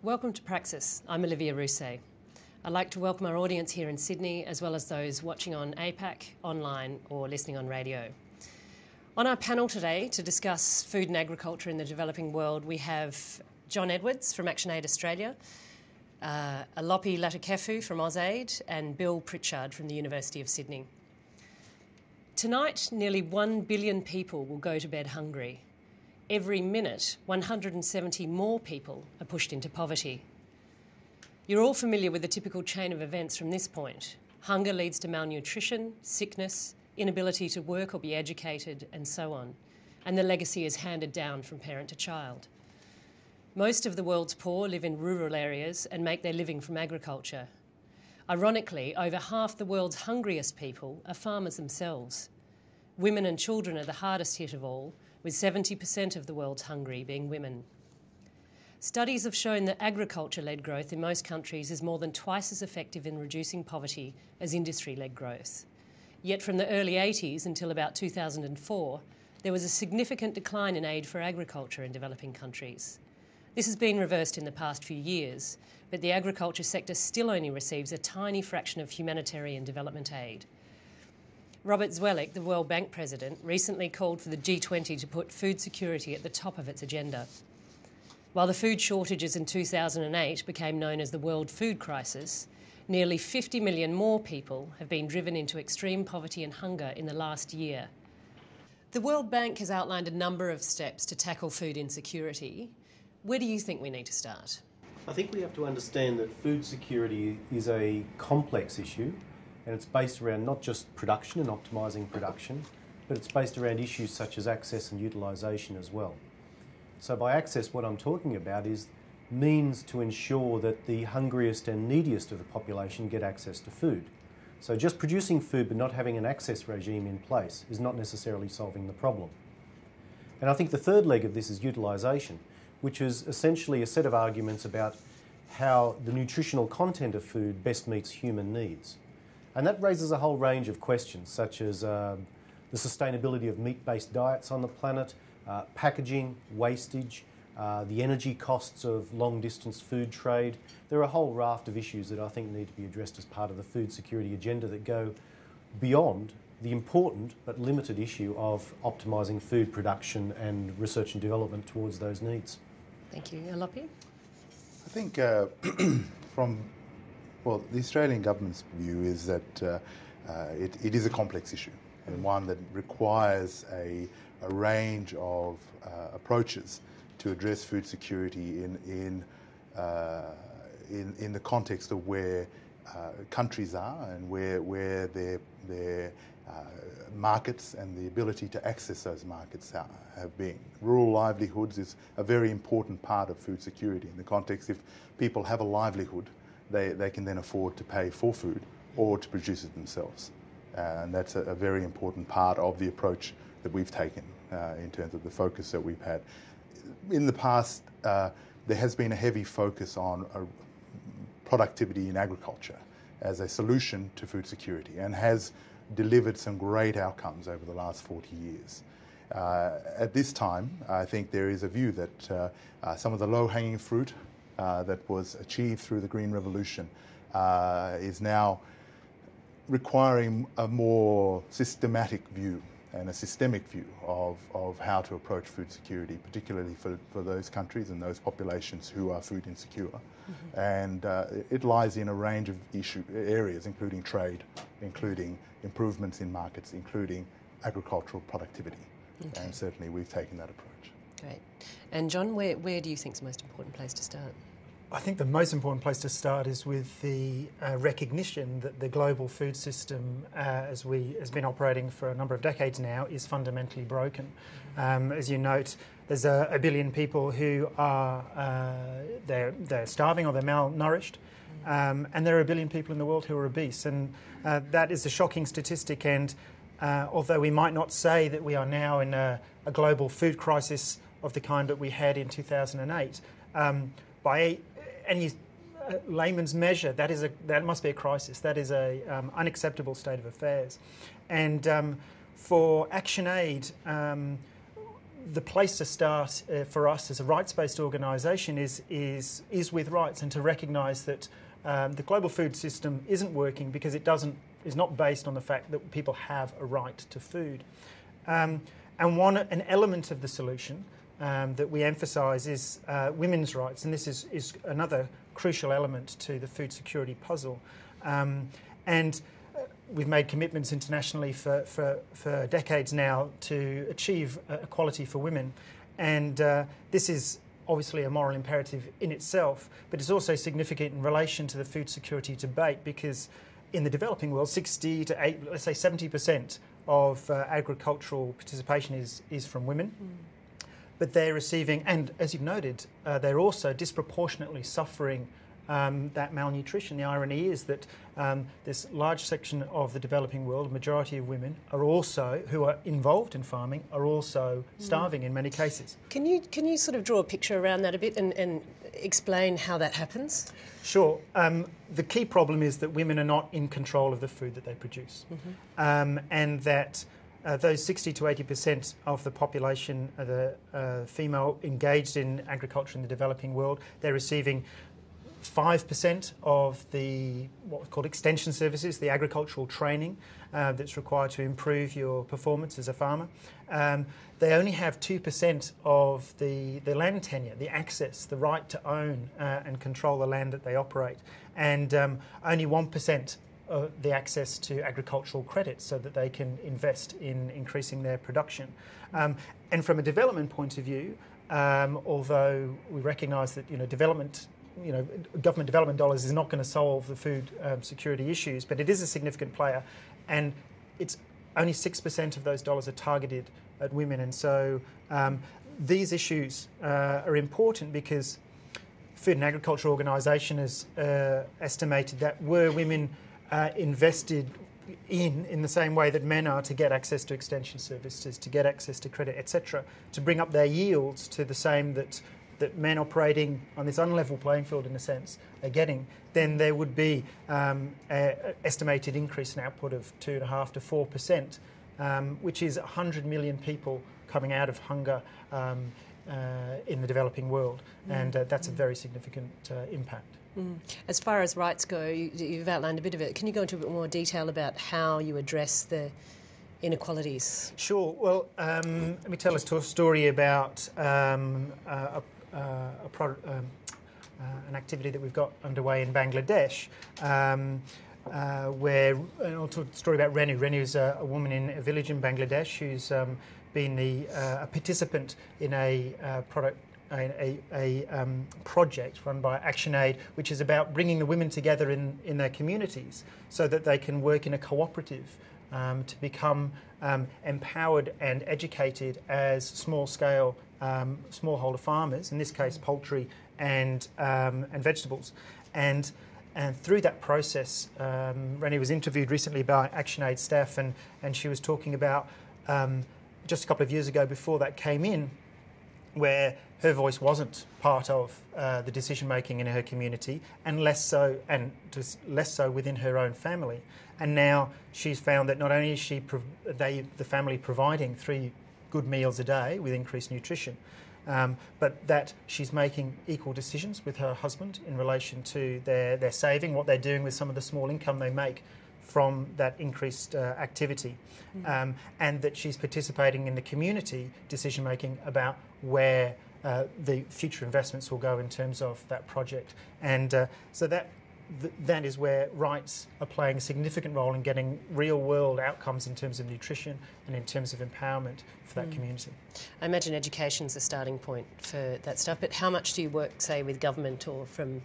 Welcome to PRAXIS. I'm Olivia Rousset. I'd like to welcome our audience here in Sydney, as well as those watching on APAC, online or listening on radio. On our panel today to discuss food and agriculture in the developing world, we have John Edwards from ActionAid Australia, Alopi Latukefu from AusAID, and Bill Pritchard from the University of Sydney. Tonight, nearly 1 billion people will go to bed hungry. Every minute, 170 more people are pushed into poverty. You're all familiar with the typical chain of events from this point. Hunger leads to malnutrition, sickness, inability to work or be educated, and so on. And the legacy is handed down from parent to child. Most of the world's poor live in rural areas and make their living from agriculture. Ironically, over half the world's hungriest people are farmers themselves. Women and children are the hardest hit of all, with 70% of the world's hungry being women. Studies have shown that agriculture-led growth in most countries is more than twice as effective in reducing poverty as industry-led growth. Yet from the early 80s until about 2004, there was a significant decline in aid for agriculture in developing countries. This has been reversed in the past few years, but the agriculture sector still only receives a tiny fraction of humanitarian development aid. Robert Zoellick, the World Bank President, recently called for the G20 to put food security at the top of its agenda. While the food shortages in 2008 became known as the World Food Crisis, nearly 50 million more people have been driven into extreme poverty and hunger in the last year. The World Bank has outlined a number of steps to tackle food insecurity. Where do you think we need to start? I think we have to understand that food security is a complex issue, and it's based around not just production and optimising production, but it's based around issues such as access and utilisation as well. So by access, what I'm talking about is means to ensure that the hungriest and neediest of the population get access to food. So just producing food but not having an access regime in place is not necessarily solving the problem. And I think the third leg of this is utilisation, which is essentially a set of arguments about how the nutritional content of food best meets human needs. And that raises a whole range of questions, such as the sustainability of meat-based diets on the planet, packaging, wastage, the energy costs of long-distance food trade. There are a whole raft of issues that I think need to be addressed as part of the food security agenda that go beyond the important but limited issue of optimising food production and research and development towards those needs. Thank you. Alopi? I think the Australian government's view is that it is a complex issue and one that requires a range of approaches to address food security in the context of where countries are and where their markets and the ability to access those markets have been. Rural livelihoods is a very important part of food security in the context if people have a livelihood, they can then afford to pay for food or to produce it themselves. And that's a very important part of the approach that we've taken in terms of the focus that we've had. In the past, there has been a heavy focus on productivity in agriculture as a solution to food security and has delivered some great outcomes over the last 40 years. At this time, I think there is a view that some of the low-hanging fruit that was achieved through the Green Revolution is now requiring a more systematic view and a systemic view of how to approach food security, particularly for those countries and those populations who are food insecure. Mm-hmm. And it lies in a range of areas, including trade, including improvements in markets, including agricultural productivity. Okay. And certainly we've taken that approach. Great. And John, where do you think is the most important place to start? I think the most important place to start is with the recognition that the global food system, as has been operating for a number of decades now, is fundamentally broken. As you note, there's a billion people who are they're starving or they're malnourished, and there are a billion people in the world who are obese, and that is a shocking statistic. And although we might not say that we are now in a global food crisis of the kind that we had in 2008, by any layman's measure, that must be a crisis. That is a unacceptable state of affairs. And for ActionAid, the place to start for us as a rights-based organisation is with rights, and to recognise that the global food system isn't working because is not based on the fact that people have a right to food. And an element of the solution that we emphasise is women's rights, and this is another crucial element to the food security puzzle. And we've made commitments internationally for decades now to achieve equality for women, and this is obviously a moral imperative in itself, but it's also significant in relation to the food security debate, because in the developing world, 60 to 8, let's say 70% of agricultural participation is from women. But they're receiving, and as you've noted, they're also disproportionately suffering that malnutrition. The irony is that this large section of the developing world, a majority of women, who are involved in farming, are also starving in many cases. Can you sort of draw a picture around that a bit and explain how that happens? Sure. The key problem is that women are not in control of the food that they produce, and that those 60 to 80% of the population, the female engaged in agriculture in the developing world, they're receiving 5% of what we call extension services, the agricultural training that's required to improve your performance as a farmer. They only have 2% of the land tenure, the access, the right to own and control the land that they operate, and only 1% of the access to agricultural credit so that they can invest in increasing their production. And from a development point of view, although we recognise that government development dollars is not going to solve the food security issues, but it is a significant player, and it's only 6% of those dollars are targeted at women. And so these issues are important because Food and Agriculture Organisation has estimated that were women invested in the same way that men are to get access to extension services, to get access to credit, etc., to bring up their yields to the same that men operating on this unlevel playing field, in a sense, are getting, then there would be an estimated increase in output of 2.5% to 4%, which is 100 million people coming out of hunger in the developing world, and that's a very significant impact. As far as rights go, you've outlined a bit of it. Can you go into a bit more detail about how you address the inequalities? Sure. Well, let me tell a story about an activity that we've got underway in Bangladesh, where I'll talk a story about Renu. Renu is a woman in a village in Bangladesh who's been a participant in a project run by ActionAid, which is about bringing the women together in their communities so that they can work in a cooperative to become empowered and educated as small-scale smallholder farmers, in this case poultry and vegetables. And through that process, Renu was interviewed recently by ActionAid staff, and she was talking about just a couple of years ago, before that came in, where her voice wasn't part of the decision-making in her community, and less so within her own family. And now she's found that not only is the family providing 3 good meals a day with increased nutrition, but that she's making equal decisions with her husband in relation to their saving, what they're doing with some of the small income they make from that increased activity, and that she's participating in the community decision-making about where the future investments will go in terms of that project. And so that is where rights are playing a significant role in getting real-world outcomes in terms of nutrition and in terms of empowerment for that community. I imagine education's a starting point for that stuff, but how much do you work, say, with government or from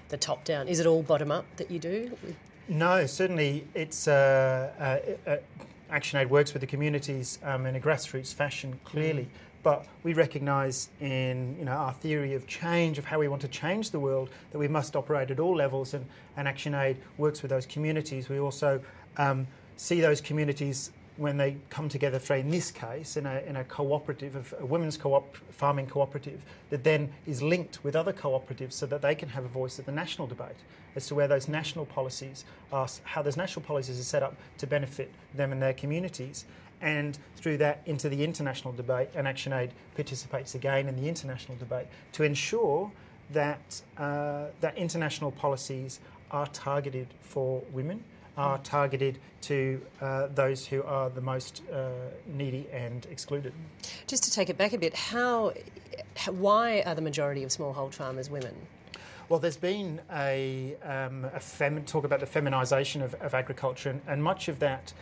the top down? Is it all bottom-up that you do? No, certainly it's ActionAid works with the communities in a grassroots fashion, clearly. But we recognise in our theory of change, of how we want to change the world, that we must operate at all levels, and ActionAid works with those communities. We also see those communities when they come together, say in this case, in a cooperative, a women's farming cooperative, that then is linked with other cooperatives so that they can have a voice at the national debate as to where those national policies are, how those national policies are set up to benefit them and their communities. and through that into the international debate, and ActionAid participates again in the international debate to ensure that that international policies are targeted for women, are targeted to those who are the most needy and excluded. Just to take it back a bit, why are the majority of smallhold farmers women? Well, there's been talk about the feminisation of agriculture, and much of that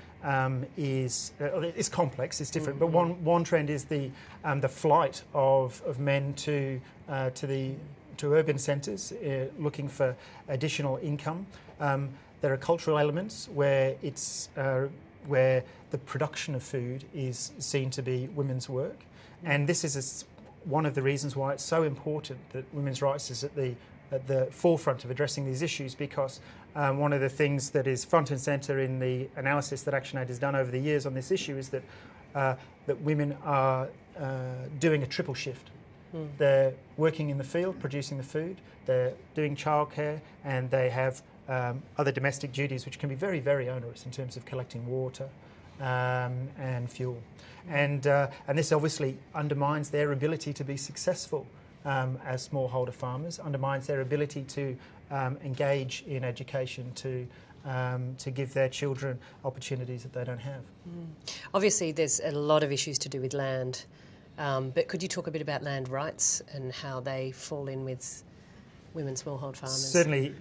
is complex. It's different, but one trend is the flight of men to urban centres looking for additional income. There are cultural elements where where the production of food is seen to be women's work, and this is one of the reasons why it's so important that women's rights is at the forefront of addressing these issues, because one of the things that is front and centre in the analysis that ActionAid has done over the years on this issue is that women are doing a triple shift. They're working in the field, producing the food, they're doing childcare, and they have other domestic duties which can be very, very onerous in terms of collecting water and fuel. And this obviously undermines their ability to be successful as smallholder farmers, undermines their ability to engage in education, to give their children opportunities that they don't have. Obviously, there's a lot of issues to do with land, but could you talk a bit about land rights and how they fall in with women smallhold farmers? Certainly.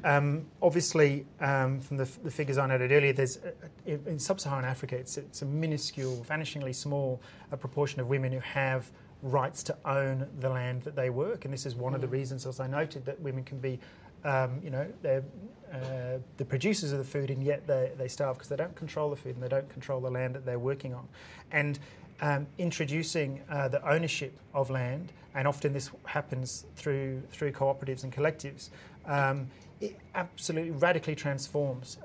Obviously, from the figures I noted earlier, there's in sub-Saharan Africa, it's a minuscule, vanishingly small proportion of women who have rights to own the land that they work, and this is one of the reasons, as I noted, that women can be, they're the producers of the food, and yet they starve because they don't control the food and they don't control the land that they're working on. And introducing the ownership of land, and often this happens through cooperatives and collectives, it absolutely radically transforms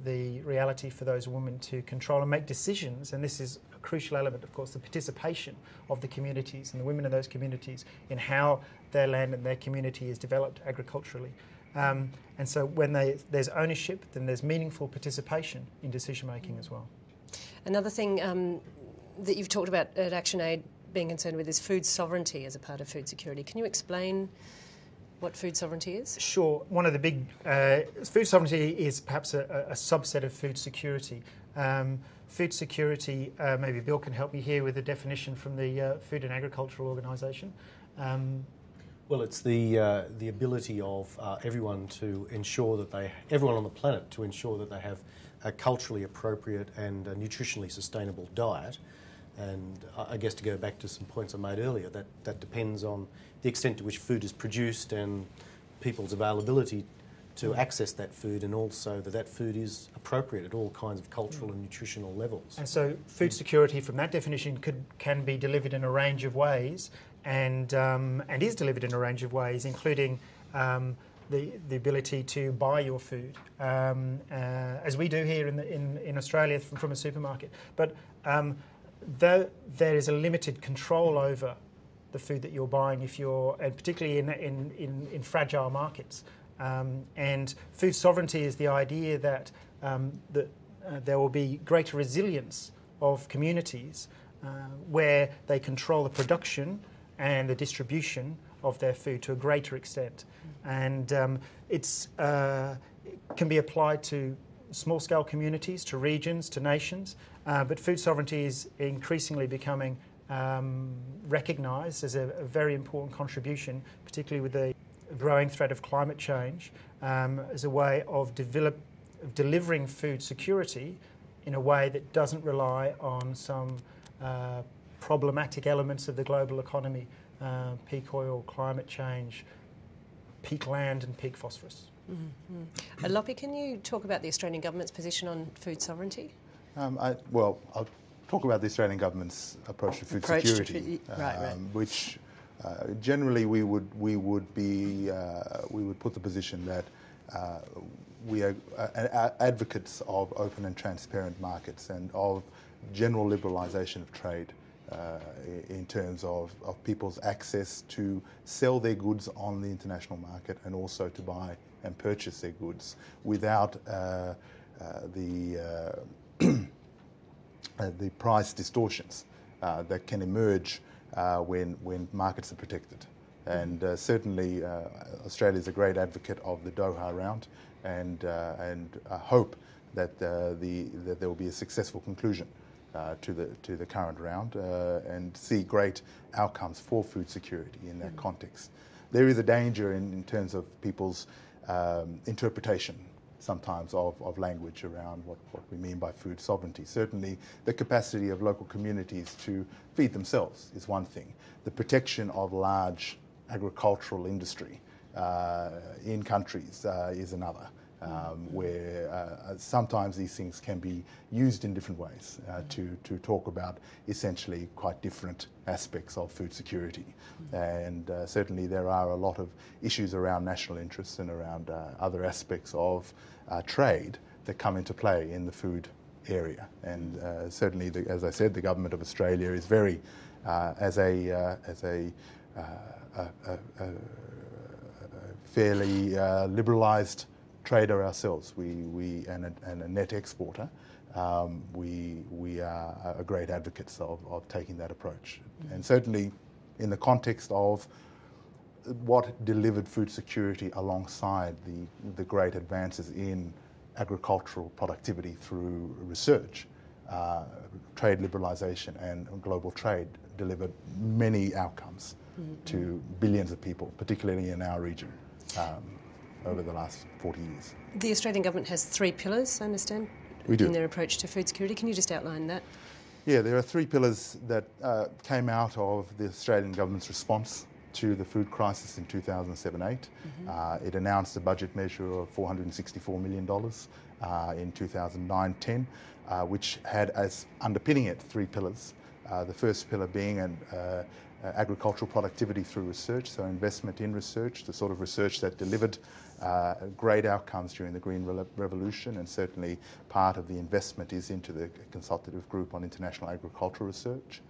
the reality for those women to control and make decisions. And this is a crucial element, of course, the participation of the communities and the women of those communities in how their land and their community is developed agriculturally. And so when there's ownership, then there's meaningful participation in decision making as well. Another thing that you've talked about at ActionAid being concerned with is food sovereignty as a part of food security. Can you explain what food sovereignty is? Sure. One of the big... food sovereignty is perhaps a subset of food security. Food security, maybe Bill can help me here with a definition from the Food and Agricultural Organisation. Well, it's the ability of everyone to ensure that everyone on the planet to ensure that they have a culturally appropriate and a nutritionally sustainable diet. And I guess to go back to some points I made earlier, that depends on the extent to which food is produced and people's availability to access that food, and also that food is appropriate at all kinds of cultural and nutritional levels. And so food security from that definition can be delivered in a range of ways, and is delivered in a range of ways, including the ability to buy your food, as we do here in Australia from a supermarket. But there is a limited control over the food that you're buying, and particularly in fragile markets. And food sovereignty is the idea that there will be greater resilience of communities where they control the production and the distribution of their food to a greater extent. And it can be applied to small-scale communities, to regions, to nations, but food sovereignty is increasingly becoming recognised as a very important contribution, particularly with the growing threat of climate change, as a way of delivering food security in a way that doesn't rely on some problematic elements of the global economy, peak oil, climate change, peak land and peak phosphorus. Alopi, can you talk about the Australian government's position on food sovereignty? I'll talk about the Australian government's approach to food security, which generally we would put the position that we are advocates of open and transparent markets and of general liberalisation of trade in terms of people's access to sell their goods on the international market and also to buy and purchase their goods without the the price distortions that can emerge when markets are protected. And certainly Australia is a great advocate of the Doha round, and hope that there will be a successful conclusion to the current round, and see great outcomes for food security in that context. There is a danger in terms of people's interpretation sometimes of language around what we mean by food sovereignty. Certainly the capacity of local communities to feed themselves is one thing. The protection of large agricultural industry in countries is another, where sometimes these things can be used in different ways to talk about essentially quite different aspects of food security. And certainly there are a lot of issues around national interests and around other aspects of trade that come into play in the food area. And certainly, as I said, the government of Australia is very, as a fairly liberalised trader ourselves, and a net exporter, we are great advocates of taking that approach. And certainly in the context of what delivered food security alongside the great advances in agricultural productivity through research, trade liberalisation and global trade delivered many outcomes to billions of people, particularly in our region, over the last 40 years. The Australian government has 3 pillars, I understand, in their approach to food security. Can you just outline that? Yeah, there are 3 pillars that came out of the Australian government's response to the food crisis in 2007-8. It announced a budget measure of $464 million in 2009-10, which had as underpinning it 3 pillars. The first pillar being agricultural productivity through research, so investment in research, the sort of research that delivered great outcomes during the Green Revolution, and certainly part of the investment is into the Consultative Group on International Agricultural Research,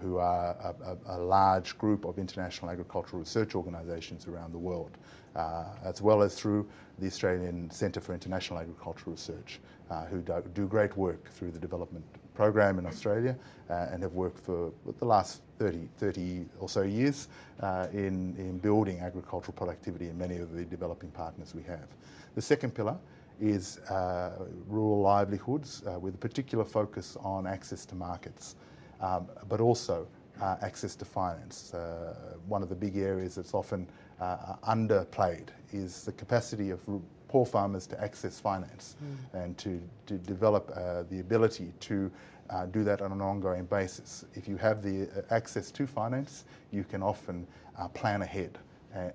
who are a large group of international agricultural research organisations around the world, as well as through the Australian Centre for International Agricultural Research, who do great work through the development program in Australia and have worked for the last 30 or so years in building agricultural productivity in many of the developing partners we have. The second pillar is rural livelihoods with a particular focus on access to markets, but also access to finance. One of the big areas that's often underplayed is the capacity of poor farmers to access finance and to develop the ability to do that on an ongoing basis. If you have the access to finance, you can often plan ahead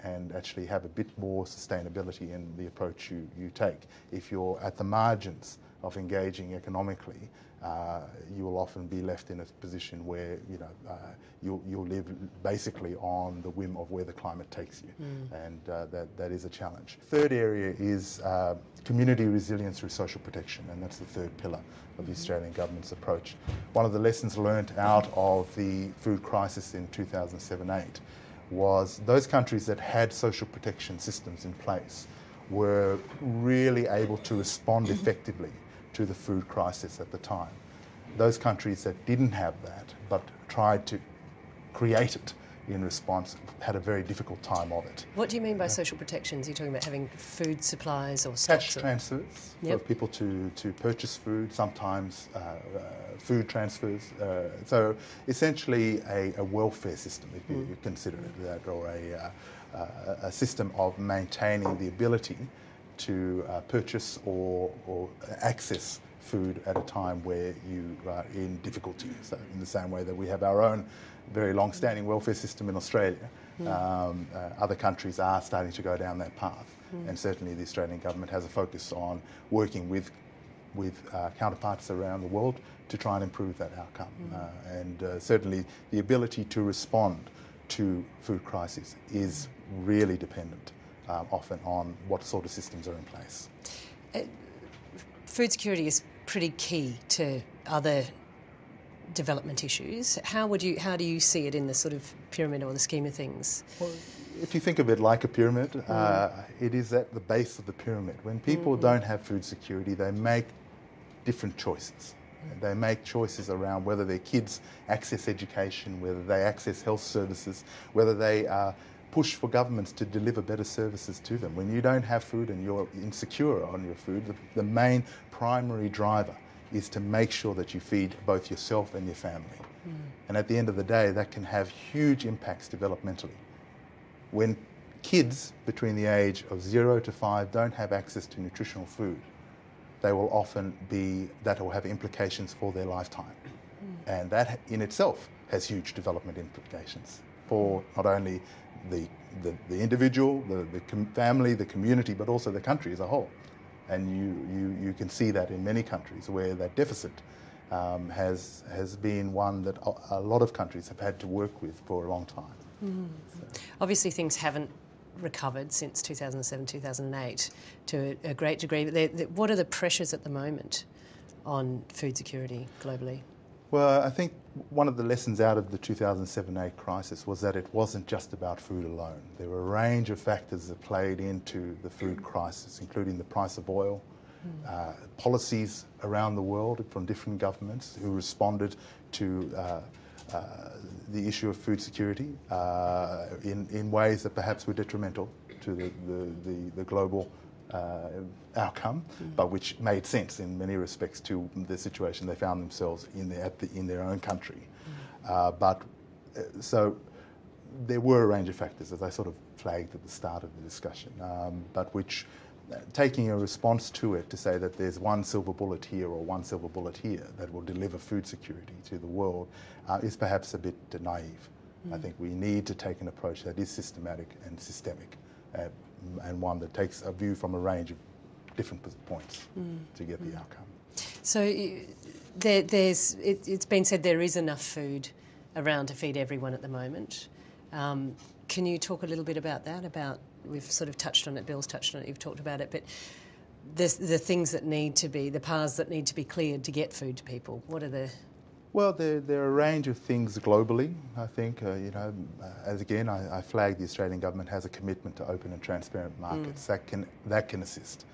and actually have a bit more sustainability in the approach you take. If you're at the margins of engaging economically, you will often be left in a position where you'll live basically on the whim of where the climate takes you, and that is a challenge. Third area is community resilience through social protection, and that's the third pillar of the Australian government's approach. One of the lessons learnt out of the food crisis in 2007-8 was those countries that had social protection systems in place were really able to respond effectively to the food crisis at the time. Those countries that didn't have that but tried to create it in response had a very difficult time of it. What do you mean by social protections? Are you talking about having food supplies or cash transfers for people to purchase food, sometimes food transfers. So essentially a welfare system, if you consider it that, or a system of maintaining the ability to purchase or access food at a time where you are in difficulty. So in the same way that we have our own very long-standing welfare system in Australia, other countries are starting to go down that path. And certainly the Australian government has a focus on working with counterparts around the world to try and improve that outcome. And certainly the ability to respond to food crises is really dependent often on what sort of systems are in place. Food security is pretty key to other development issues. How do you see it in the sort of pyramid or the scheme of things? Well, if you think of it like a pyramid, it is at the base of the pyramid. When people don't have food security, they make different choices. They make choices around whether their kids access education, whether they access health services, whether they push for governments to deliver better services to them. When you don't have food and you're insecure on your food, the main primary driver is to make sure that you feed both yourself and your family. And at the end of the day, that can have huge impacts developmentally. When kids between the age of 0 to 5 don't have access to nutritional food, they will often that will have implications for their lifetime. And that in itself has huge development implications for not only the individual, the family, the community, but also the country as a whole. And you can see that in many countries where that deficit has been one that a lot of countries have had to work with for a long time. So. Obviously things haven't recovered since 2007, 2008 to a great degree. But what are the pressures at the moment on food security globally? Well, I think one of the lessons out of the 2007-8 crisis was that it wasn't just about food alone. There were a range of factors that played into the food crisis, including the price of oil, policies around the world from different governments who responded to the issue of food security in ways that perhaps were detrimental to the global outcome, but which made sense in many respects to the situation they found themselves in their own country. So there were a range of factors, as I sort of flagged at the start of the discussion, but which, taking a response to it to say that there's one silver bullet here or one silver bullet here that will deliver food security to the world is perhaps a bit naive. I think we need to take an approach that is systematic and systemic, and one that takes a view from a range of different points to get the outcome. So it's been said there is enough food around to feed everyone at the moment. Can you talk a little bit about that? We've sort of touched on it, Bill's touched on it, you've talked about it, but the things that need to be, the paths that need to be cleared to get food to people, what are the... Well, there are a range of things globally, I think. As again, I flagged the Australian government has a commitment to open and transparent markets. That can assist.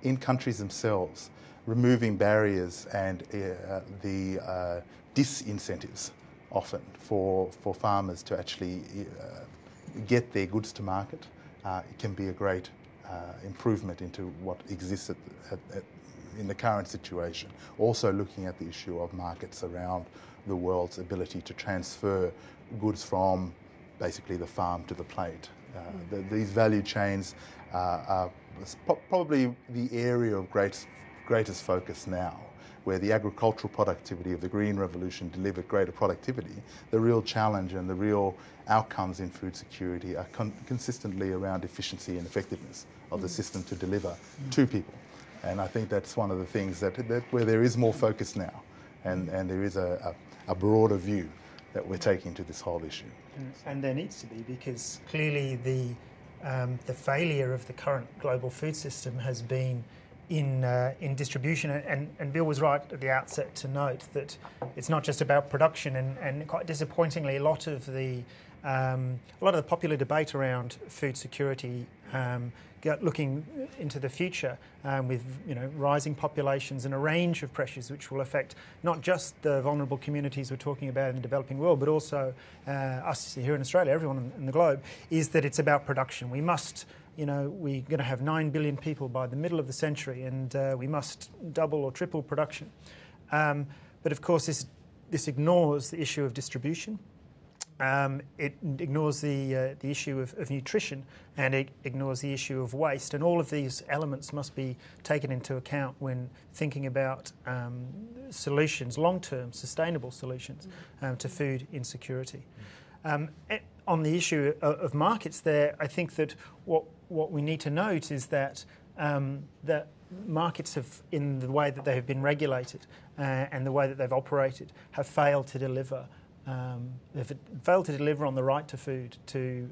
In countries themselves, removing barriers and the disincentives often for farmers to actually get their goods to market, it can be a great improvement into what exists in the current situation. Also looking at the issue of markets around the world's ability to transfer goods from basically the farm to the plate. These value chains are probably the area of greatest focus now, where the agricultural productivity of the Green Revolution delivered greater productivity. The real challenge and the real outcomes in food security are consistently around efficiency and effectiveness of the system to deliver to people. And I think that's one of the things that where there is more focus now, and there is a broader view that we're taking to this whole issue. And there needs to be, because clearly the failure of the current global food system has been in distribution, and Bill was right at the outset to note that it's not just about production, and quite disappointingly, a lot of the popular debate around food security looking into the future with rising populations and a range of pressures which will affect not just the vulnerable communities we're talking about in the developing world, but also us here in Australia, everyone in the globe, is that it's about production. We must, we're going to have 9 billion people by the middle of the century, and we must double or triple production. But of course, this ignores the issue of distribution. It ignores the issue of nutrition, and it ignores the issue of waste, and all of these elements must be taken into account when thinking about solutions, long-term sustainable solutions to food insecurity. On the issue of markets there, I think that what we need to note is that that markets have, in the way that they have been regulated and the way that they've operated, have failed to deliver. They've failed to deliver on the right to food to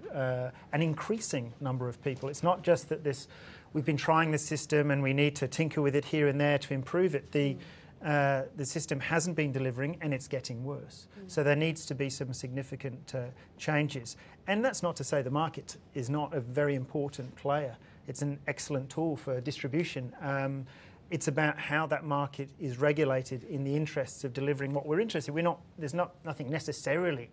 an increasing number of people. It's not just that we've been trying this system and we need to tinker with it here and there to improve it. The system hasn't been delivering, and it's getting worse. So there needs to be some significant changes. And that's not to say the market is not a very important player. It's an excellent tool for distribution. It's about how that market is regulated in the interests of delivering what we're interested in. There's nothing necessarily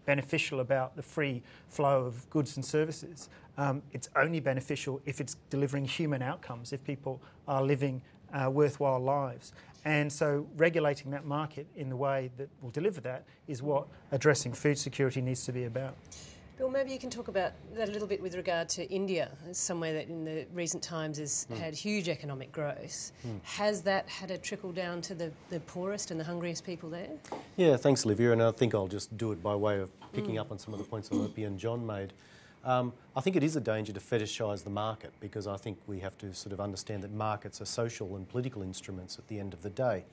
beneficial about the free flow of goods and services. It's only beneficial if it's delivering human outcomes, if people are living worthwhile lives. And so regulating that market in the way that will deliver that is what addressing food security needs to be about. Bill, maybe you can talk about that a little bit with regard to India, somewhere that in the recent times has had huge economic growth. Has that had a trickle down to the poorest and the hungriest people there? Yeah, thanks, Olivia, and I think I'll just do it by way of picking up on some of the points Alopi and John made. I think it is a danger to fetishise the market, because I think we have to sort of understand that markets are social and political instruments at the end of the day.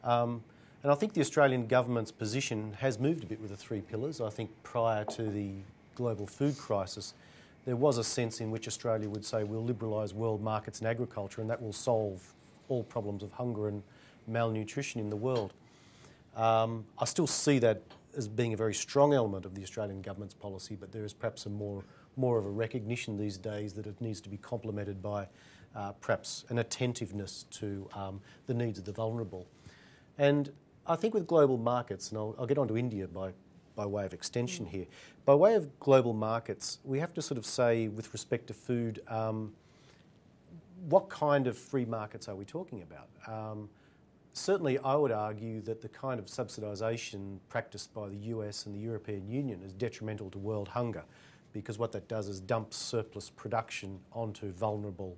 And I think the Australian government's position has moved a bit with the three pillars. I think prior to the global food crisis, there was a sense in which Australia would say we'll liberalise world markets and agriculture, and that will solve all problems of hunger and malnutrition in the world. I still see that as being a very strong element of the Australian government's policy, but there is perhaps more of a recognition these days that it needs to be complemented by perhaps an attentiveness to the needs of the vulnerable. And I think with global markets, and I'll get on to India by way of extension here, by way of global markets, we have to sort of say, with respect to food, what kind of free markets are we talking about? Certainly, I would argue that the kind of subsidisation practiced by the US and the European Union is detrimental to world hunger, because what that does is dump surplus production onto vulnerable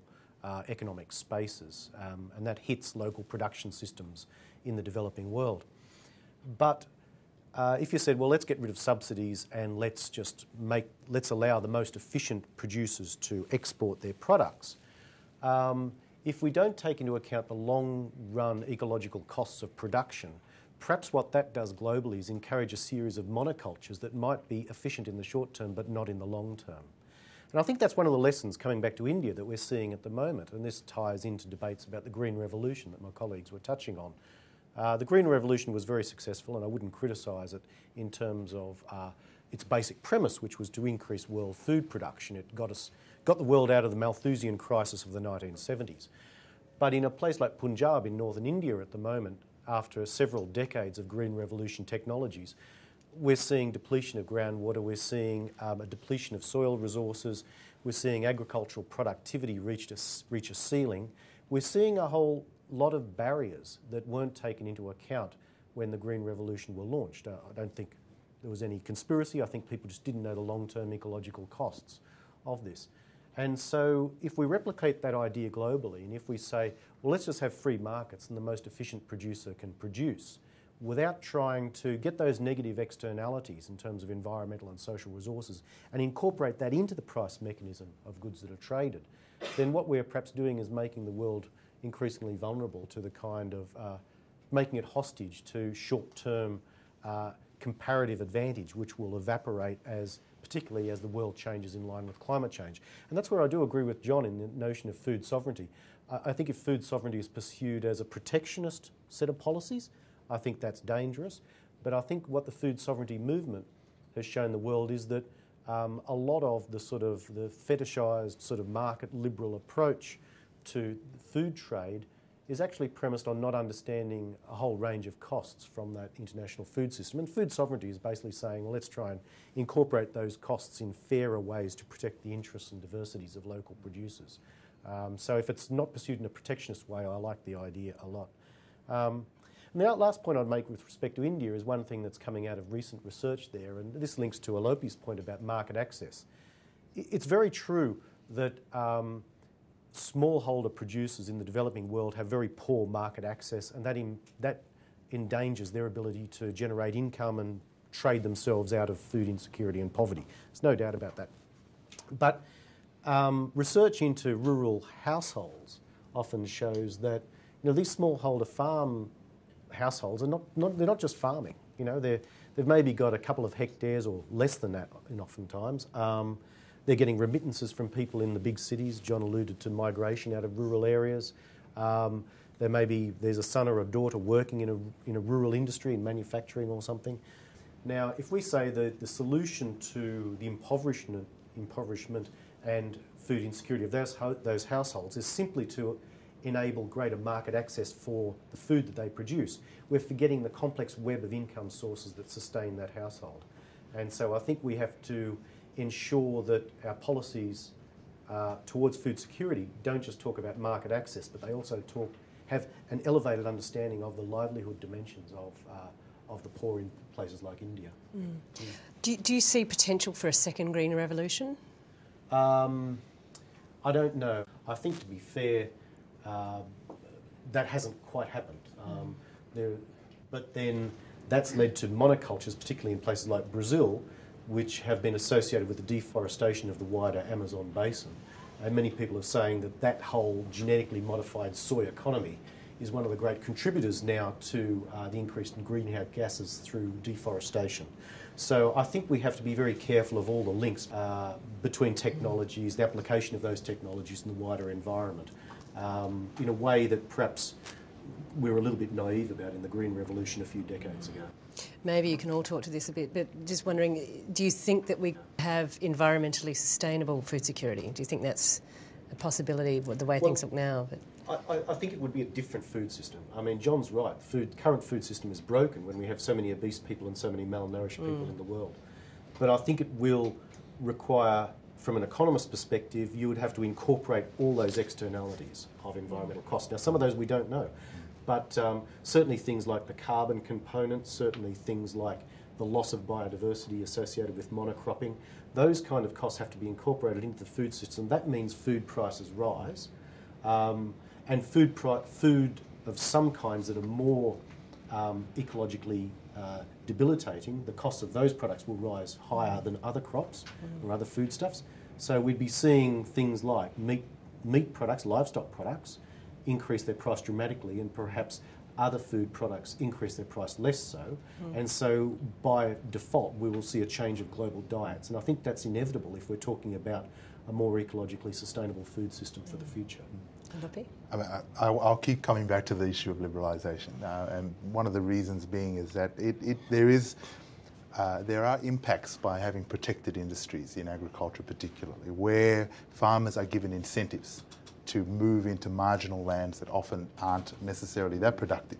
economic spaces, and that hits local production systems in the developing world. But if you said, well, let's get rid of subsidies and let's allow the most efficient producers to export their products, if we don't take into account the long-run ecological costs of production, perhaps what that does globally is encourage a series of monocultures that might be efficient in the short term but not in the long term. And I think that's one of the lessons, coming back to India, that we're seeing at the moment, and this ties into debates about the Green Revolution that my colleagues were touching on. The Green Revolution was very successful, and I wouldn't criticise it in terms of its basic premise, which was to increase world food production. It got the world out of the Malthusian crisis of the 1970s. But in a place like Punjab in northern India at the moment, after several decades of Green Revolution technologies, we're seeing depletion of groundwater, we're seeing a depletion of soil resources, we're seeing agricultural productivity reach a ceiling. We're seeing a whole lot of barriers that weren't taken into account when the Green Revolution were launched. I don't think there was any conspiracy. I think people just didn't know the long-term ecological costs of this. And so if we replicate that idea globally, and if we say, well, let's just have free markets and the most efficient producer can produce, without trying to get those negative externalities in terms of environmental and social resources and incorporate that into the price mechanism of goods that are traded, then what we're perhaps doing is making the world increasingly vulnerable to the kind of, making it hostage to short-term comparative advantage, which will evaporate particularly as the world changes in line with climate change. And that's where I do agree with John in the notion of food sovereignty. I think if food sovereignty is pursued as a protectionist set of policies, I think that's dangerous. But I think what the food sovereignty movement has shown the world is that a lot of the fetishised sort of market liberal approach to food trade is actually premised on not understanding a whole range of costs from that international food system. And food sovereignty is basically saying, well, let's try and incorporate those costs in fairer ways to protect the interests and diversities of local producers. So if it's not pursued in a protectionist way, I like the idea a lot. And the last point I'd make with respect to India is one thing that's coming out of recent research there, and this links to Alopi's point about market access. It's very true that smallholder producers in the developing world have very poor market access, and that endangers their ability to generate income and trade themselves out of food insecurity and poverty. There's no doubt about that. But research into rural households often shows that these smallholder farm households are they're not just farming. They've maybe got a couple of hectares or less than that, oftentimes. They're getting remittances from people in the big cities. John alluded to migration out of rural areas. There's a son or a daughter working in a rural industry, in manufacturing or something. Now, if we say that the solution to the impoverishment and food insecurity of those households is simply to enable greater market access for the food that they produce, we're forgetting the complex web of income sources that sustain that household. And so I think we have to ensure that our policies towards food security don't just talk about market access, but they also have an elevated understanding of the livelihood dimensions of the poor in places like India. Mm. Yeah. Do you see potential for a second green revolution? I don't know. I think, to be fair, that hasn't quite happened. But then that's led to monocultures, particularly in places like Brazil, which have been associated with the deforestation of the wider Amazon basin. And many people are saying that that whole genetically modified soy economy is one of the great contributors now to the increase in greenhouse gases through deforestation. So I think we have to be very careful of all the links between technologies, the application of those technologies in the wider environment, in a way that perhaps we were a little bit naive about in the Green Revolution a few decades ago. Maybe you can all talk to this a bit, but just wondering, do you think that we have environmentally sustainable food security? Do you think that's a possibility with the way things look now? But I think it would be a different food system. I mean, John's right. Current food system is broken when we have so many obese people and so many malnourished people in the world. But I think it will require, from an economist perspective, you would have to incorporate all those externalities of environmental costs. Now, some of those we don't know. But certainly things like the carbon component, certainly things like the loss of biodiversity associated with monocropping, those kind of costs have to be incorporated into the food system. That means food prices rise, and food of some kinds that are more ecologically debilitating, the cost of those products will rise higher than other crops or other foodstuffs. So we'd be seeing things like meat products, livestock products, increase their price dramatically, and perhaps other food products increase their price less so. And so by default we will see a change of global diets, and I think that's inevitable if we're talking about a more ecologically sustainable food system for the future. Alopi? I mean, I'll keep coming back to the issue of liberalisation, and one of the reasons being is that there are impacts by having protected industries in agriculture particularly, where farmers are given incentives to move into marginal lands that often aren't necessarily that productive,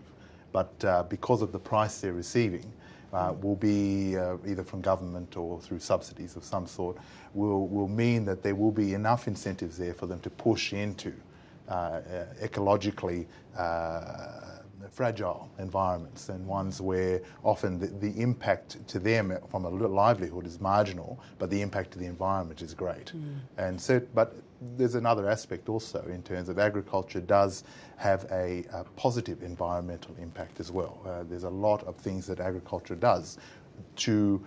but because of the price they're receiving, will be either from government or through subsidies of some sort, will mean that there will be enough incentives there for them to push into ecologically fragile environments, and ones where often the impact to them from a livelihood is marginal, but the impact to the environment is great. And so, but there's another aspect also in terms of agriculture does have a positive environmental impact as well. There's a lot of things that agriculture does to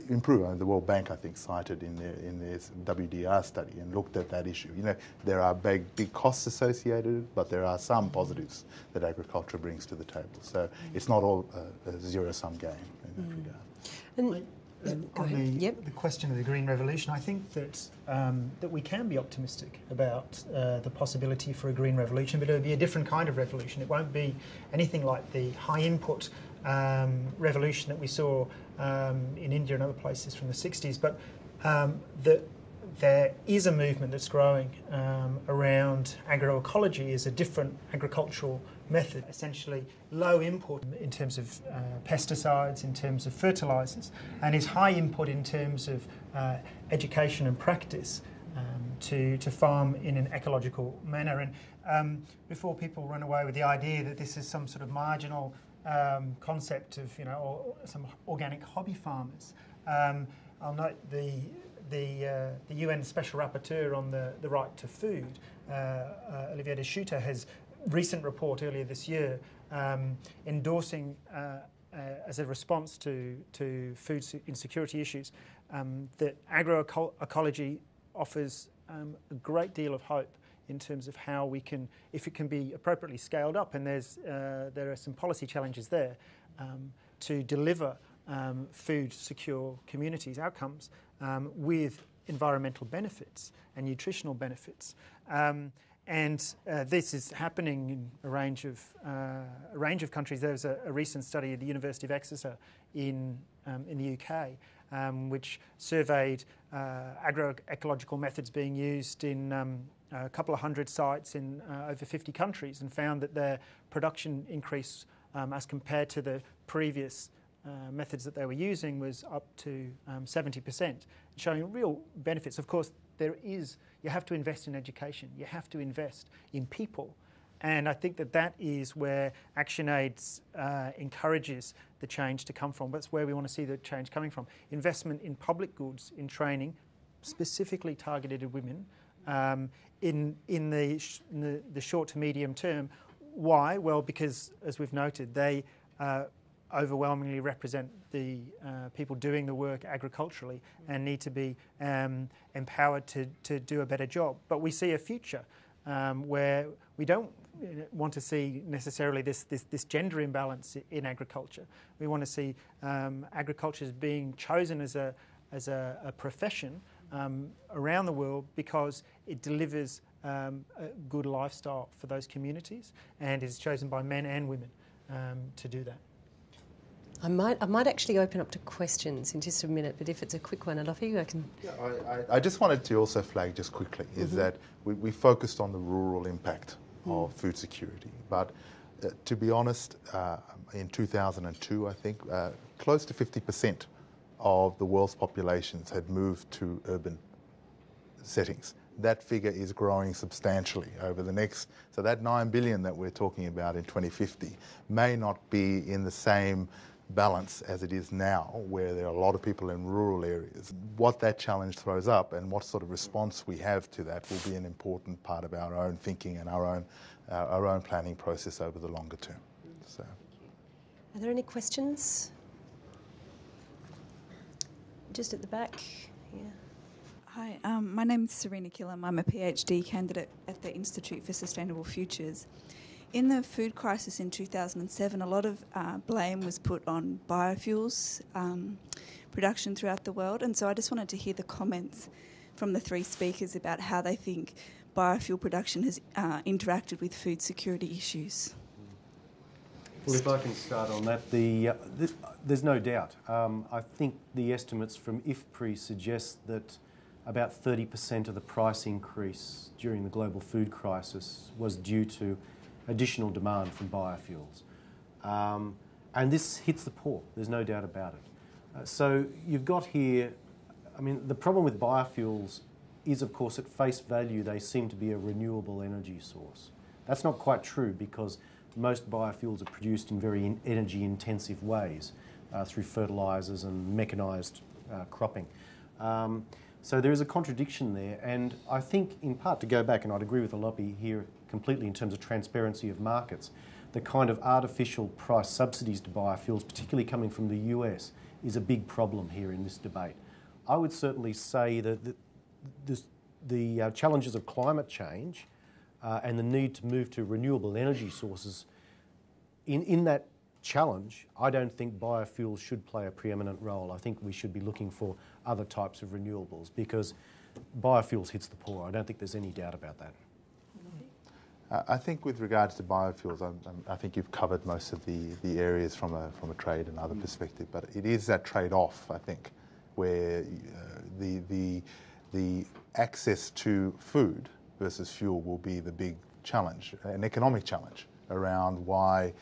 improve. The World Bank, I think, cited in their WDR study and looked at that issue. You know, there are big costs associated, but there are some positives that agriculture brings to the table. So it's not all a zero-sum game in that regard. On the question of the Green Revolution, I think that that we can be optimistic about the possibility for a Green Revolution, but it'll be a different kind of revolution. It won't be anything like the high input revolution that we saw in India and other places from the 60s, but there is a movement that's growing around agroecology as a different agricultural method, essentially low input in terms of pesticides, in terms of fertilisers, and is high input in terms of education and practice to farm in an ecological manner. And before people run away with the idea that this is some sort of marginal concept of, or some organic hobby farmers, I'll note the UN Special Rapporteur on the right to food, Olivia has recent report earlier this year endorsing as a response to food insecurity issues that agroecology offers a great deal of hope in terms of how we can, if it can be appropriately scaled up, and there are some policy challenges there to deliver food secure communities outcomes with environmental benefits and nutritional benefits. And this is happening in a range of countries. There was a recent study at the University of Exeter in the UK which surveyed agroecological methods being used in a couple of hundred sites in over 50 countries, and found that their production increase as compared to the previous methods that they were using was up to 70%, showing real benefits. Of course, you have to invest in education, you have to invest in people, and I think that is where ActionAid encourages the change to come from. That's where we want to see the change coming from. Investment in public goods, in training, specifically targeted at women, in the short to medium term. Why? Well, because, as we've noted, they overwhelmingly represent the people doing the work agriculturally and need to be empowered to do a better job. But we see a future where we don't want to see necessarily this gender imbalance in agriculture. We want to see agriculture as being chosen as a profession around the world because it delivers a good lifestyle for those communities and is chosen by men and women to do that. I might actually open up to questions in just a minute, but if it's a quick one, Alopi, I can... Yeah, I just wanted to also flag just quickly is that we focused on the rural impact of food security. But to be honest, in 2002, I think, close to 50% of the world's populations had moved to urban settings. That figure is growing substantially over the next... So that 9 billion that we're talking about in 2050 may not be in the same balance as it is now, where there are a lot of people in rural areas. What that challenge throws up and what sort of response we have to that will be an important part of our own thinking and our own planning process over the longer term. So, are there any questions? Just at the back. Yeah. Hi, my name's Serena Killam. I'm a PhD candidate at the Institute for Sustainable Futures. In the food crisis in 2007, a lot of blame was put on biofuels production throughout the world, and so I just wanted to hear the comments from the three speakers about how they think biofuel production has interacted with food security issues. Well, if I can start on that, there's no doubt. I think the estimates from IFPRI suggest that about 30% of the price increase during the global food crisis was due to additional demand from biofuels. And this hits the poor, there's no doubt about it. So you've got here, I mean, the problem with biofuels is, of course, at face value, they seem to be a renewable energy source. That's not quite true because most biofuels are produced in very energy-intensive ways through fertilisers and mechanised cropping. So there is a contradiction there, and I think, in part, to go back, and I'd agree with Alopi here completely in terms of transparency of markets, the kind of artificial price subsidies to biofuels, particularly coming from the US, is a big problem here in this debate. I would certainly say that the challenges of climate change and the need to move to renewable energy sources, in that challenge, I don't think biofuels should play a preeminent role. I think we should be looking for other types of renewables because biofuels hits the poor. I don't think there's any doubt about that. I think with regards to biofuels, I think you've covered most of the areas from a trade and other perspective, but it is that trade-off, I think, where the access to food versus fuel will be the big challenge, an economic challenge around why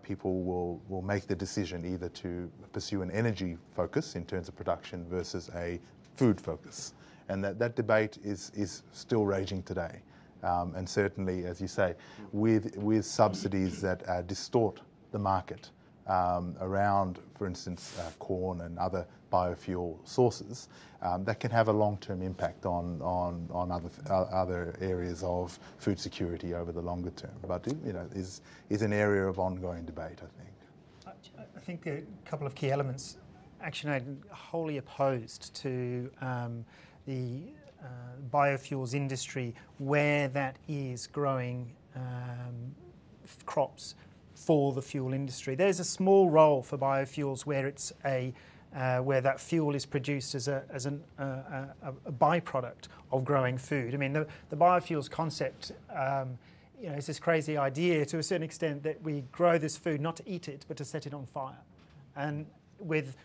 people will make the decision either to pursue an energy focus in terms of production versus a food focus. And that debate is still raging today. And certainly, as you say, with subsidies that distort the market around, for instance, corn and other biofuel sources, that can have a long-term impact on other areas of food security over the longer term. But is an area of ongoing debate, I think. I think a couple of key elements. ActionAid wholly opposed to the biofuels industry where that is growing crops for the fuel industry. There's a small role for biofuels where it's where that fuel is produced as a byproduct of growing food. I mean, the biofuels concept, is this crazy idea to a certain extent that we grow this food not to eat it, but to set it on fire. And with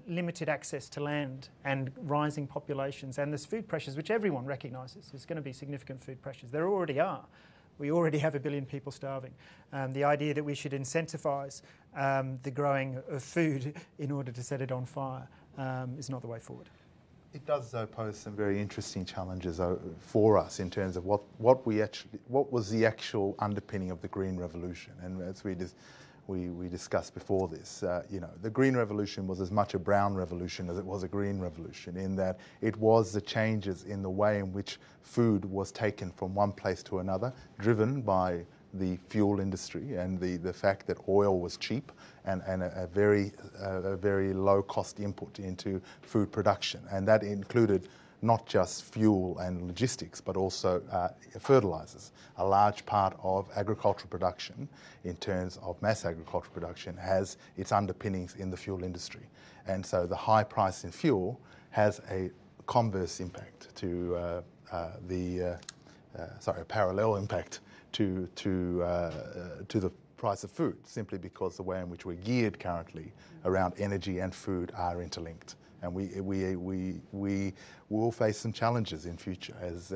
limited access to land and rising populations, and there's food pressures, which everyone recognises. There's going to be significant food pressures. There already are. We already have 1 billion people starving. The idea that we should incentivise the growing of food in order to set it on fire is not the way forward. It does, though, pose some very interesting challenges for us in terms of what was the actual underpinning of the Green Revolution. And as we discussed before this, the Green Revolution was as much a brown revolution as it was a green revolution, in that it was the changes in the way in which food was taken from one place to another, driven by the fuel industry and the fact that oil was cheap and a very low cost input into food production. And that included not just fuel and logistics, but also fertilisers. A large part of agricultural production, in terms of mass agricultural production, has its underpinnings in the fuel industry. And so the high price in fuel has a converse impact to a parallel impact to the price of food, simply because the way in which we're geared currently around energy and food are interlinked. And we will face some challenges in future as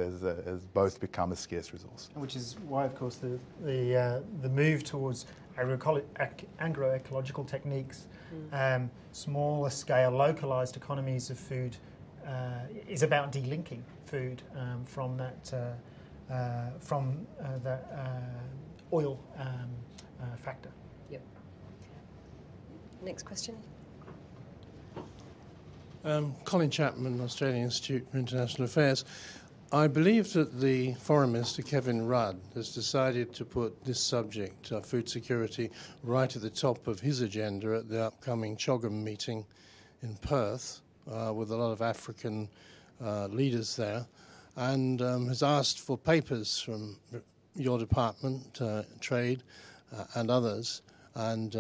both become a scarce resource. Which is why, of course, the move towards agroecological techniques, smaller scale, localised economies of food, is about delinking food from that oil factor. Yep. Next question. Colin Chapman, Australian Institute for International Affairs. I believe that the Foreign Minister, Kevin Rudd, has decided to put this subject, food security, right at the top of his agenda at the upcoming CHOGM meeting in Perth, with a lot of African leaders there, and has asked for papers from your department, Trade, and others, and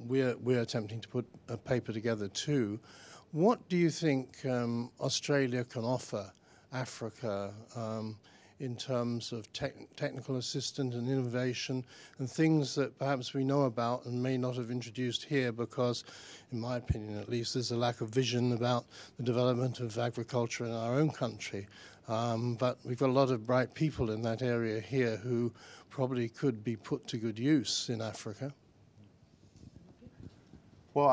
we're attempting to put a paper together too. What do you think Australia can offer Africa in terms of technical assistance and innovation and things that perhaps we know about and may not have introduced here because, in my opinion at least, there's a lack of vision about the development of agriculture in our own country. But we've got a lot of bright people in that area here who probably could be put to good use in Africa. Well,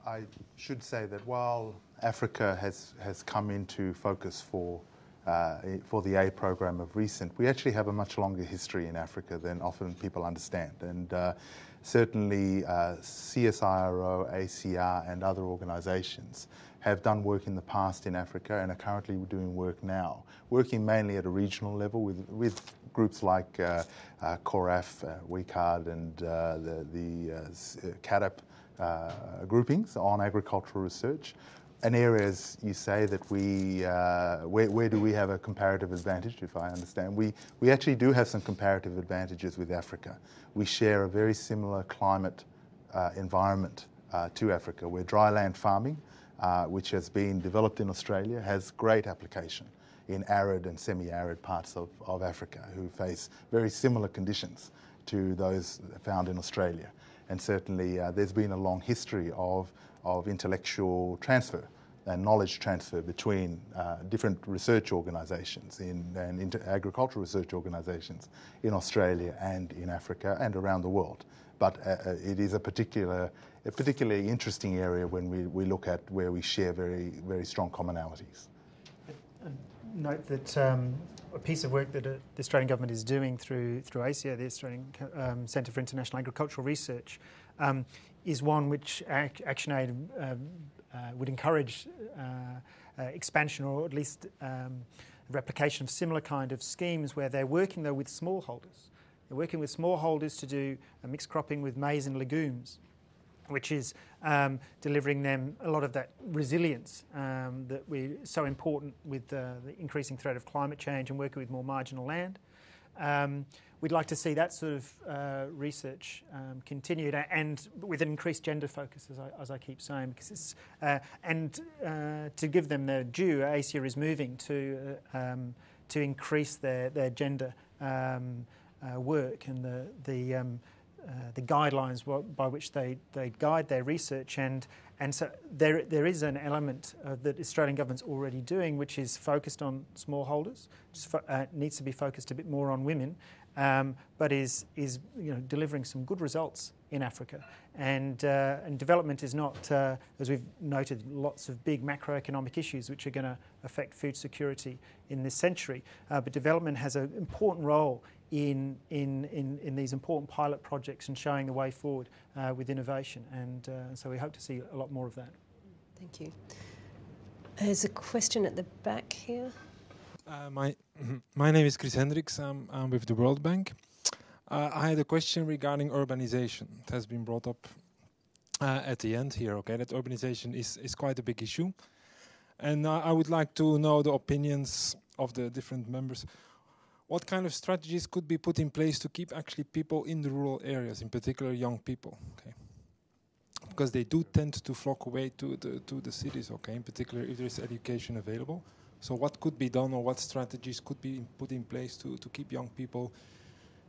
I should say that while Africa has come into focus for the aid program of recent, we actually have a much longer history in Africa than often people understand. And certainly CSIRO, ACR and other organisations have done work in the past in Africa and are currently doing work now, working mainly at a regional level with groups like CORAF, WECARD and the CADAP groupings on agricultural research. An area, as you say, that where do we have a comparative advantage, if I understand? We actually do have some comparative advantages with Africa. We share a very similar climate environment to Africa, where dryland farming, which has been developed in Australia, has great application in arid and semi-arid parts of Africa, who face very similar conditions to those found in Australia. And certainly there's been a long history of intellectual transfer and knowledge transfer between different research organisations and agricultural research organisations in Australia and in Africa and around the world. But it is a particularly interesting area when we look at where we share very, very strong commonalities. Note that a piece of work that the Australian government is doing through ACR, the Australian Centre for International Agricultural Research, is one which ActionAid would encourage expansion, or at least replication of similar kind of schemes, where they're working though with smallholders. They're working with smallholders to do a mixed cropping with maize and legumes, which is delivering them a lot of that resilience that we're so important with the increasing threat of climate change and working with more marginal land. We'd like to see that sort of research continued, and with an increased gender focus, as I keep saying, because it's to give them their due, ACR is moving to increase their gender work and guidelines by which they guide their research, and so there is an element that Australian government's already doing, which is focused on smallholders. Needs to be focused a bit more on women, but is delivering some good results in Africa. And development is not, as we've noted, lots of big macroeconomic issues which are going to affect food security in this century. But development has an important role in these important pilot projects and showing the way forward with innovation. And so we hope to see a lot more of that. Thank you. There's a question at the back here. My name is Chris Hendricks. I'm with the World Bank. I had a question regarding urbanization. It has been brought up at the end here, okay, that urbanization is quite a big issue. And I would like to know the opinions of the different members. What kind of strategies could be put in place to keep actually people in the rural areas, in particular young people, okay? Because they do tend to flock away to the cities, okay, in particular if there is education available. So what could be done, or what strategies could be put in place to keep young people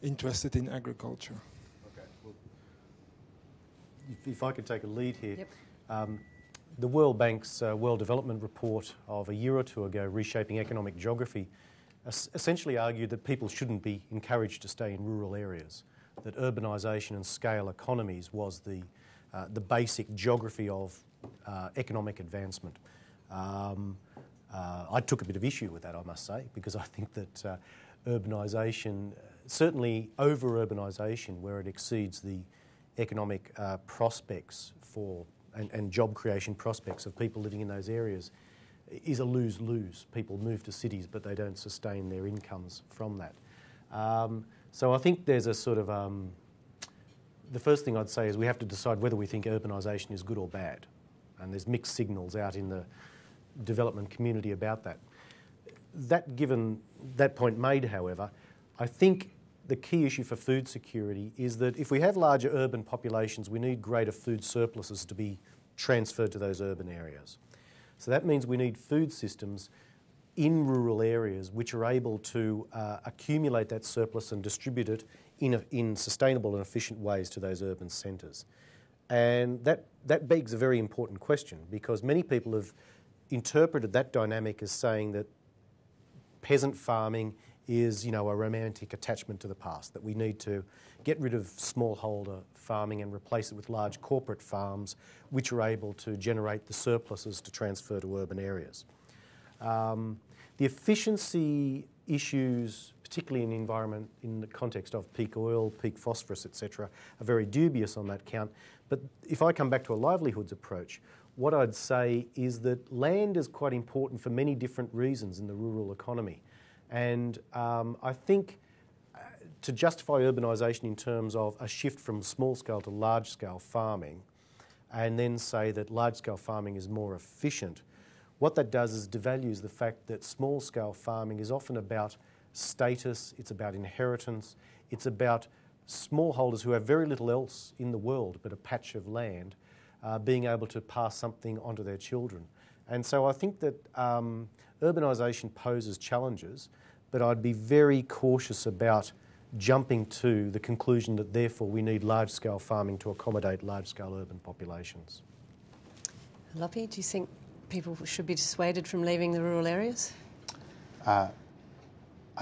interested in agriculture? Okay. Well, if I could take a lead here. Yep. The World Bank's World Development Report of a year or two ago, Reshaping Economic Geography, essentially argued that people shouldn't be encouraged to stay in rural areas, that urbanisation and scale economies was the basic geography of economic advancement. I took a bit of issue with that, I must say, because I think that urbanisation, certainly over-urbanisation, where it exceeds the economic prospects for and job creation prospects of people living in those areas, is a lose-lose. People move to cities, but they don't sustain their incomes from that. So I think there's a sort of... the first thing I'd say is we have to decide whether we think urbanisation is good or bad. And there's mixed signals out in the development community about that. Given that point made, however, I think the key issue for food security is that if we have larger urban populations, we need greater food surpluses to be transferred to those urban areas. So that means we need food systems in rural areas which are able to accumulate that surplus and distribute it in sustainable and efficient ways to those urban centres. And that begs a very important question, because many people have interpreted that dynamic as saying that peasant farming is, a romantic attachment to the past, that we need to get rid of smallholder farming and replace it with large corporate farms which are able to generate the surpluses to transfer to urban areas. The efficiency issues, particularly in the environment in the context of peak oil, peak phosphorus, etc., are very dubious on that count. But if I come back to a livelihoods approach, what I'd say is that land is quite important for many different reasons in the rural economy. And I think to justify urbanisation in terms of a shift from small-scale to large-scale farming, and then say that large-scale farming is more efficient, what that does is devalues the fact that small-scale farming is often about status, it's about inheritance, it's about smallholders who have very little else in the world but a patch of land, being able to pass something onto their children. And so I think that urbanisation poses challenges, but I'd be very cautious about jumping to the conclusion that therefore we need large-scale farming to accommodate large-scale urban populations. Alopi, do you think people should be dissuaded from leaving the rural areas? I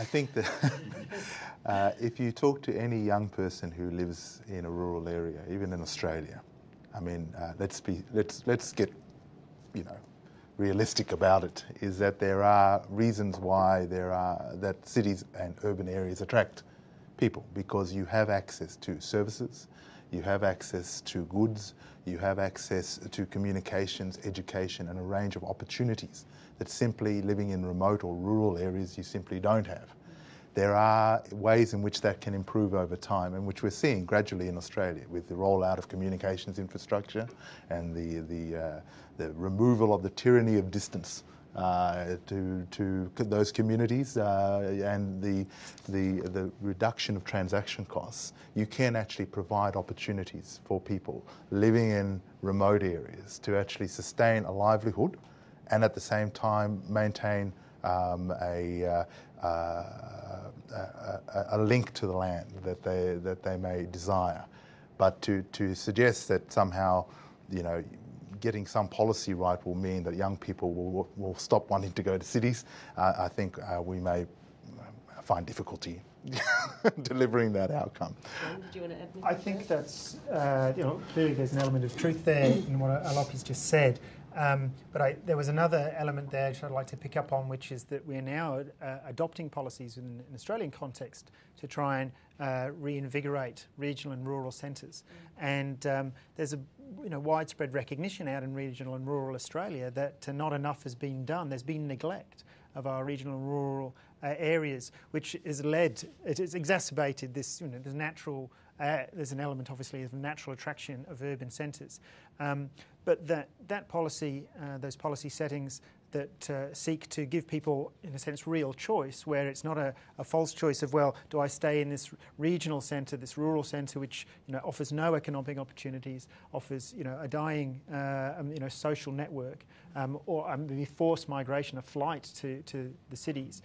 think that if you talk to any young person who lives in a rural area, even in Australia, I mean, let's get, realistic about it, is that there are reasons why that cities and urban areas attract people, because you have access to services, you have access to goods, you have access to communications, education, and a range of opportunities that simply living in remote or rural areas you simply don't have. There are ways in which that can improve over time, and which we're seeing gradually in Australia with the rollout of communications infrastructure and the removal of the tyranny of distance to those communities and the reduction of transaction costs. You can actually provide opportunities for people living in remote areas to actually sustain a livelihood and at the same time maintain a link to the land that they may desire. But to suggest that somehow, getting some policy right will mean that young people will stop wanting to go to cities, I think we may find difficulty delivering that outcome. John, did you want to add anything? I think that's, clearly there's an element of truth there in what Alopi's just said. But there was another element there which I'd like to pick up on, which is that we're now adopting policies in an Australian context to try and reinvigorate regional and rural centres. And there's a widespread recognition out in regional and rural Australia that not enough has been done. There's been neglect of our regional and rural areas, which has exacerbated this, there's natural, there's an element obviously of natural attraction of urban centres. But that policy, those policy settings that seek to give people, in a sense, real choice, where it's not a false choice of, well, do I stay in this regional centre, this rural centre, which offers no economic opportunities, offers a dying social network, or the forced migration, a flight to the cities,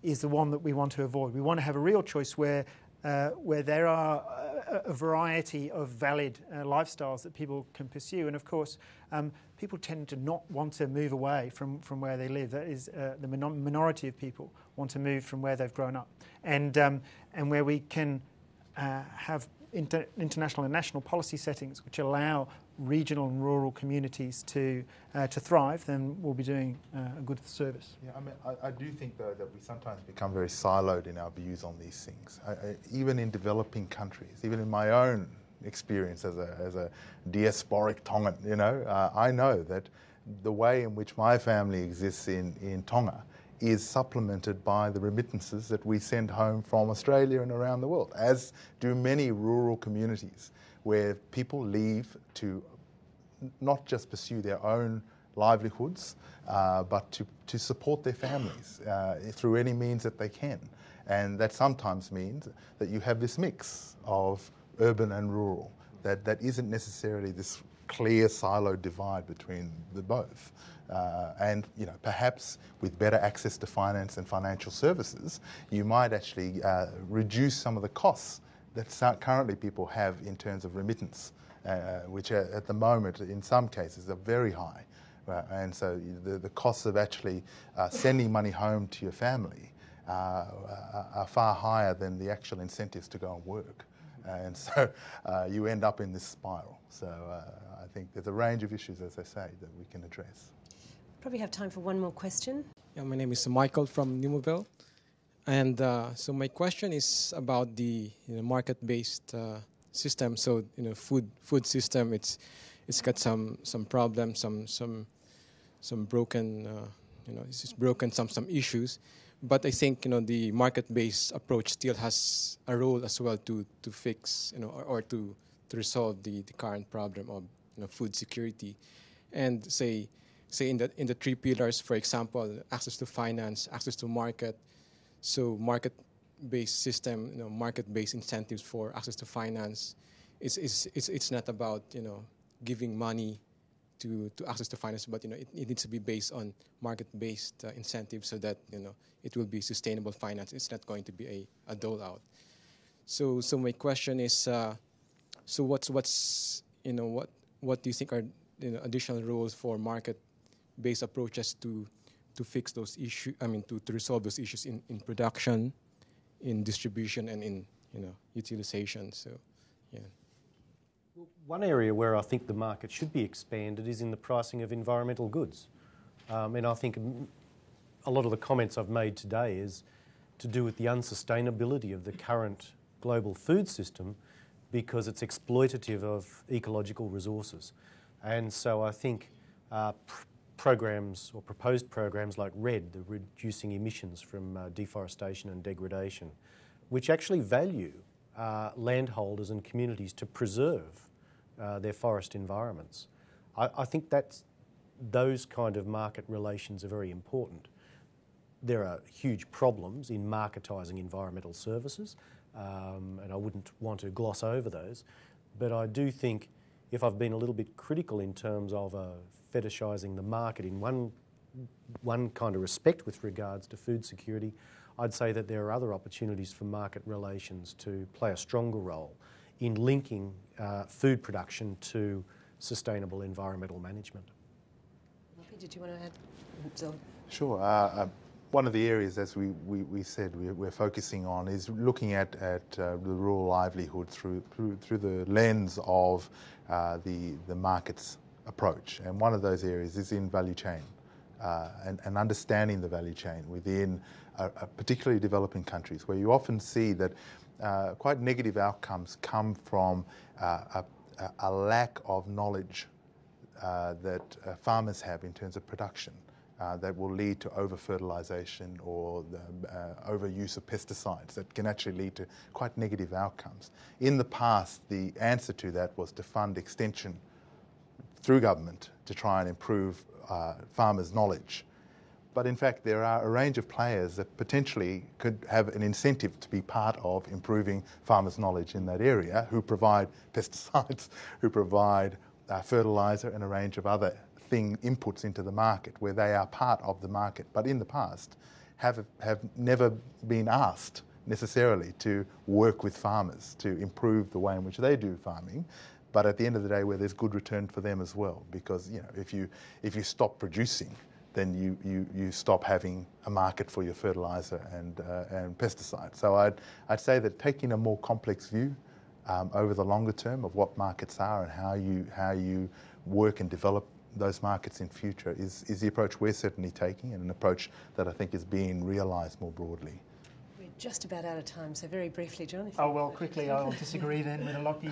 is the one that we want to avoid. We want to have a real choice where there are a variety of valid lifestyles that people can pursue. And of course, people tend to not want to move away from where they live. That is, the minority of people want to move from where they've grown up. And where we can have international and national policy settings which allow regional and rural communities to thrive, then we'll be doing a good service. Yeah, I do think, though, that we sometimes become very siloed in our views on these things. Even in developing countries, even in my own experience as a diasporic Tongan, I know that the way in which my family exists in Tonga is supplemented by the remittances that we send home from Australia and around the world, as do many rural communities where people leave to not just pursue their own livelihoods, but to support their families through any means that they can. And that sometimes means that you have this mix of urban and rural, that isn't necessarily this clear siloed divide between the both. And perhaps with better access to finance and financial services, you might actually reduce some of the costs that currently people have in terms of remittance, which at the moment, in some cases, are very high. And so the costs of actually sending money home to your family are far higher than the actual incentives to go and work. And so you end up in this spiral. So I think there's a range of issues, as I say, that we can address. Probably have time for one more question. Yeah, my name is Michael from Nimuville. And so my question is about the market-based system. So food system, it's got some problems, some broken, it's broken, some issues. But I think the market-based approach still has a role as well to fix or to resolve the current problem of food security. And say in the three pillars, for example, access to finance, access to market. So market-based system, market-based incentives for access to finance. It's not about giving money to access to finance, but it needs to be based on market-based incentives so that it will be sustainable finance. It's not going to be a dole-out. So my question is, so what do you think are additional roles for market-based approaches to fix those issues? I mean, to resolve those issues in production, in distribution, and in utilization. So, yeah. One area where I think the market should be expanded is in the pricing of environmental goods. And I think a lot of the comments I've made today is to do with the unsustainability of the current global food system because it's exploitative of ecological resources. And so I think programs or proposed programs like RED, the Reducing Emissions from Deforestation and Degradation, which actually value landholders and communities to preserve their forest environments. I think those kind of market relations are very important. There are huge problems in marketising environmental services, and I wouldn't want to gloss over those, but I do think if I've been a little bit critical in terms of fetishising the market in one kind of respect with regards to food security, I'd say that there are other opportunities for market relations to play a stronger role in linking food production to sustainable environmental management. Did you want to add, Zoe? Sure. One of the areas, as we said, we're focusing on is looking at the rural livelihood through the lens of the markets approach. And one of those areas is in value chain and understanding the value chain within particularly developing countries, where you often see that quite negative outcomes come from a lack of knowledge that farmers have in terms of production. That will lead to over-fertilisation or overuse of pesticides that can actually lead to quite negative outcomes. In the past, the answer to that was to fund extension through government to try and improve farmers' knowledge. But in fact, there are a range of players that potentially could have an incentive to be part of improving farmers' knowledge in that area, who provide pesticides, who provide fertiliser and a range of other inputs into the market, where they are part of the market, but in the past have never been asked necessarily to work with farmers to improve the way in which they do farming, but at the end of the day where there's good return for them as well, because if you stop producing, then you stop having a market for your fertiliser and pesticides. So I'd say that taking a more complex view over the longer term of what markets are and how you work and develop those markets in future is the approach we're certainly taking, and an approach that I think is being realised more broadly. We're just about out of time, so very briefly, John. Quickly, I'll disagree then with Alopi.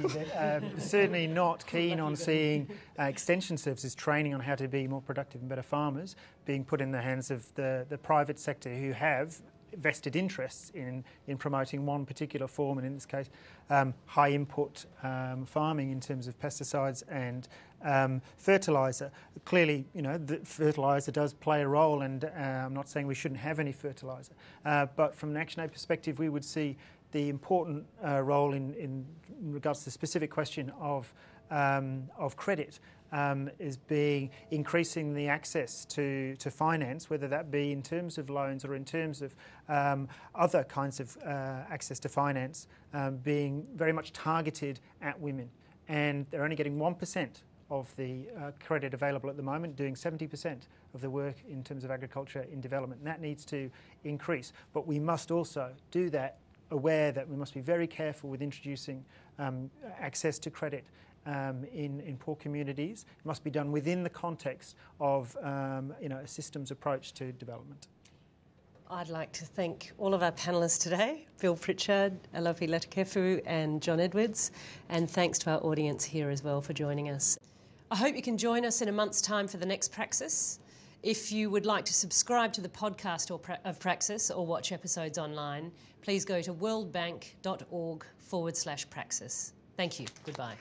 Certainly not keen on seeing extension services training on how to be more productive and better farmers being put in the hands of the private sector, who have vested interests in promoting one particular form, and in this case high input farming in terms of pesticides and fertiliser. Clearly, the fertiliser does play a role, and I'm not saying we shouldn't have any fertiliser, but from an ActionAid perspective, we would see the important role in regards to the specific question of credit is being increasing the access to finance, whether that be in terms of loans or in terms of other kinds of access to finance, being very much targeted at women. And they're only getting 1% of the credit available at the moment, doing 70% of the work in terms of agriculture in development. And that needs to increase. But we must also do that aware that we must be very careful with introducing access to credit in poor communities. It must be done within the context of a systems approach to development. I'd like to thank all of our panellists today, Bill Pritchard, Alopi Latukefu and John Edwards, and thanks to our audience here as well for joining us. I hope you can join us in a month's time for the next PRAXIS. If you would like to subscribe to the podcast of PRAXIS or watch episodes online, please go to worldbank.org/PRAXIS. Thank you. Goodbye.